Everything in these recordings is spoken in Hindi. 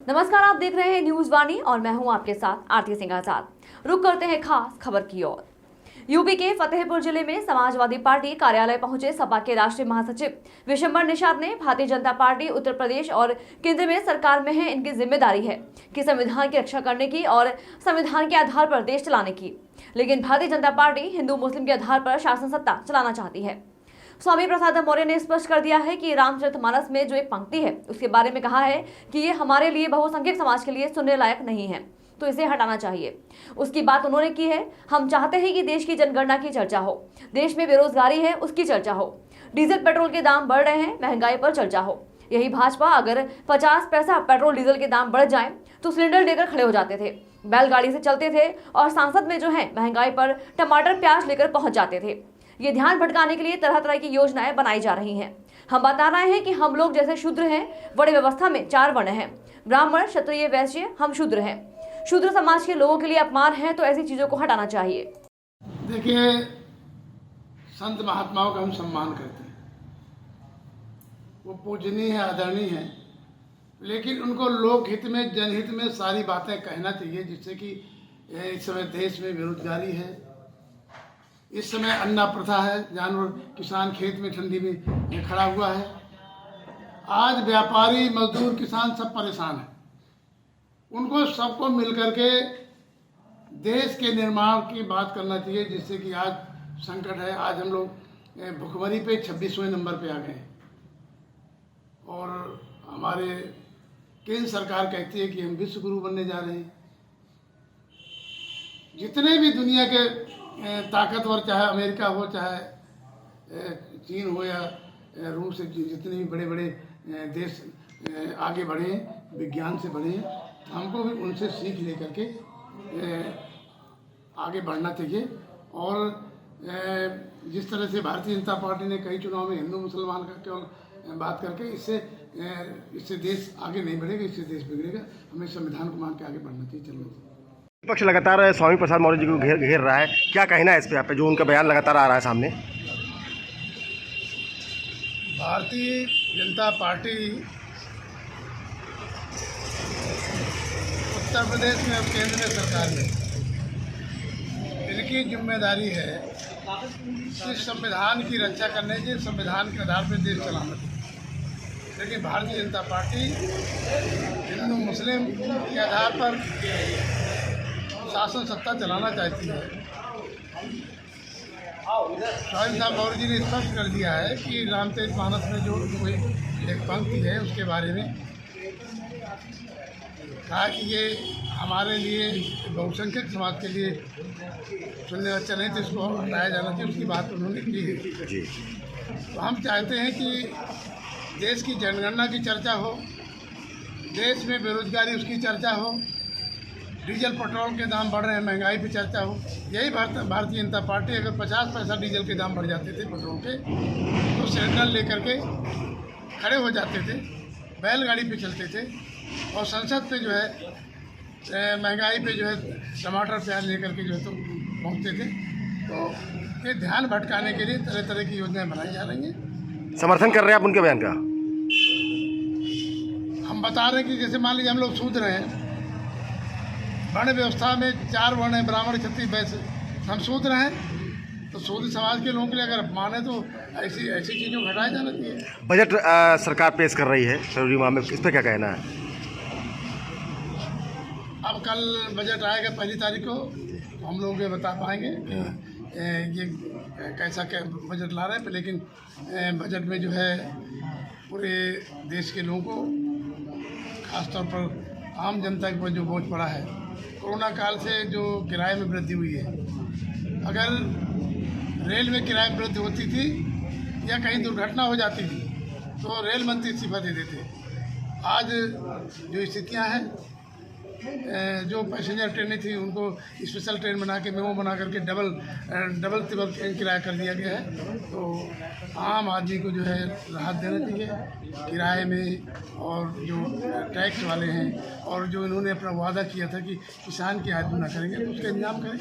नमस्कार, आप देख रहे हैं न्यूज वाणी और मैं हूं आपके साथ आरती सिंह आजाद। रुक करते हैं खास खबर की ओर। यूपी के फतेहपुर जिले में समाजवादी पार्टी कार्यालय पहुंचे सपा के राष्ट्रीय महासचिव विशंबर निषाद ने भारतीय जनता पार्टी उत्तर प्रदेश और केंद्र में सरकार में है, इनकी जिम्मेदारी है कि संविधान की रक्षा करने की और संविधान के आधार पर देश चलाने की, लेकिन भारतीय जनता पार्टी हिंदू मुस्लिम के आधार पर शासन सत्ता चलाना चाहती है। स्वामी प्रसाद मौर्य ने स्पष्ट कर दिया है कि रामचरितमानस में जो एक पंक्ति है उसके बारे में कहा है कि ये हमारे लिए बहुसंख्यक समाज के लिए सुनने लायक नहीं है, तो इसे हटाना चाहिए। उसकी बात उन्होंने की है, हम चाहते हैं कि देश की जनगणना की चर्चा हो, देश में बेरोजगारी है उसकी चर्चा हो, डीजल पेट्रोल के दाम बढ़ रहे हैं, महंगाई पर चर्चा हो। यही भाजपा अगर 50 पैसा पेट्रोल डीजल के दाम बढ़ जाए तो सिलेंडर लेकर खड़े हो जाते थे, बैलगाड़ी से चलते थे और सांसद में जो है महंगाई पर टमाटर प्याज लेकर पहुंच जाते थे। ये ध्यान भटकाने के लिए तरह तरह की योजनाएं बनाई जा रही हैं। हम बता रहे हैं कि हम लोग जैसे शूद्र हैं, वर्ण व्यवस्था में 4 वर्ण हैं, ब्राह्मण क्षत्रिय वैश्य, हम शूद्र हैं। शूद्र समाज के लोगों के लिए अपमान है, तो ऐसी चीजों को हटाना चाहिए। देखिए, संत महात्माओं का हम सम्मान करते हैं, वो पूजनीय है, आदरणीय है, लेकिन उनको लोकहित में, जनहित में सारी बातें कहना चाहिए, जिससे कि इस समय देश में बेरोजगारी है, इस समय अन्ना प्रथा है, जानवर किसान खेत में ठंडी में खड़ा हुआ है, आज व्यापारी मजदूर किसान सब परेशान हैं। उनको सबको मिलकर के देश के निर्माण की बात करना चाहिए, जिससे कि आज संकट है। आज हम लोग भुखमरी पे 26वें नंबर पे आ गए हैं और हमारे केंद्र सरकार कहती है कि हम विश्व गुरु बनने जा रहे हैं। जितने भी दुनिया के ताकतवर, चाहे अमेरिका हो, चाहे चीन हो या रूस, जितने भी बड़े बड़े देश आगे बढ़े, विज्ञान से बढ़े, हमको भी उनसे सीख लेकर के आगे बढ़ना चाहिए। और जिस तरह से भारतीय जनता पार्टी ने कई चुनाव में हिंदू मुसलमान का केवल बात करके इससे देश आगे नहीं बढ़ेगा, इससे देश बिगड़ेगा। हमें संविधान को मान के आगे बढ़ना चाहिए, चलना चाहिए। विपक्ष लगातार स्वामी प्रसाद मौर्य जी को घेर रहा है, क्या कहना है इस पे आप पे, जो उनका बयान लगातार आ रहा है सामने? भारतीय जनता पार्टी उत्तर प्रदेश में और केंद्र में सरकार में, इनकी जिम्मेदारी है कि संविधान की रक्षा करने की, संविधान के आधार पर देश चलाना चाहिए। लेकिन भारतीय जनता पार्टी हिंदू मुस्लिम के आधार पर शासन सत्ता चलाना चाहती है। स्वामी साहब मौर्य जी ने स्पष्ट कर दिया है कि रामचरितमानस में जो कोई एक पंक्ति है उसके बारे में कहा कि ये हमारे लिए बहुसंख्यक समाज के लिए सुनने अच्छा नहीं, तो इसको हटाया जाना चाहिए। उसकी बात उन्होंने की है। तो हम चाहते हैं कि देश की जनगणना की चर्चा हो, देश में बेरोजगारी उसकी चर्चा हो, डीजल पेट्रोल के दाम बढ़ रहे हैं, महंगाई पे चर्चा हो। यही भारतीय जनता पार्टी, अगर 50 पैसा डीजल के दाम बढ़ जाते थे पेट्रोल के, तो सिलेंडर लेकर के खड़े हो जाते थे, बैलगाड़ी पे चलते थे और संसद पे जो है महंगाई पे जो है टमाटर प्याज लेकर के जो है तो पहुँचते थे। तो ये ध्यान भटकाने के लिए तरह तरह की योजनाएं बनाई जा रही हैं। समर्थन कर रहे हैं आप उनके बयान का? हम बता रहे हैं कि जैसे मान लीजिए हम लोग शूद्र हैं, वर्ण व्यवस्था में 4 वर्ण हैं, ब्राह्मण क्षत्रिय वैश्य, हम शूद्र हैं, तो शूद्र समाज के लोगों के लिए अगर अपमान है तो ऐसी चीज़ों को हटाया जाना चाहिए। बजट सरकार पेश कर रही है जरूरी मामले में, इस पर क्या कहना है? अब कल बजट आएगा 1 तारीख को, तो हम लोग ये बता पाएंगे ये कैसा क्या बजट ला रहे हैं। लेकिन बजट में जो है पूरे देश के लोगों को, खासतौर पर आम जनता के ऊपर जो बोझ पड़ा है, कोरोना काल से जो किराए में वृद्धि हुई है, अगर रेल में किराए में वृद्धि होती थी या कहीं दुर्घटना हो जाती थी तो रेल मंत्री इस्तीफा दे देते। आज जो स्थितियां हैं, जो पैसेंजर ट्रेनें थी उनको स्पेशल ट्रेन बना के, मेमो बना करके डबल ट्रिपल किराया कर दिया गया है। तो आम आदमी को जो है राहत देना चाहिए किराए में, और जो टैक्स वाले हैं और जो इन्होंने अपना वादा किया था कि किसान की आय ना करेंगे, तो उसका इंतजाम करें।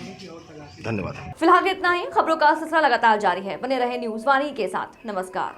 धन्यवाद। फिलहाल इतना ही। खबरों का सिलसिला लगातार जारी है, बने रहे न्यूज वाणी के साथ। नमस्कार।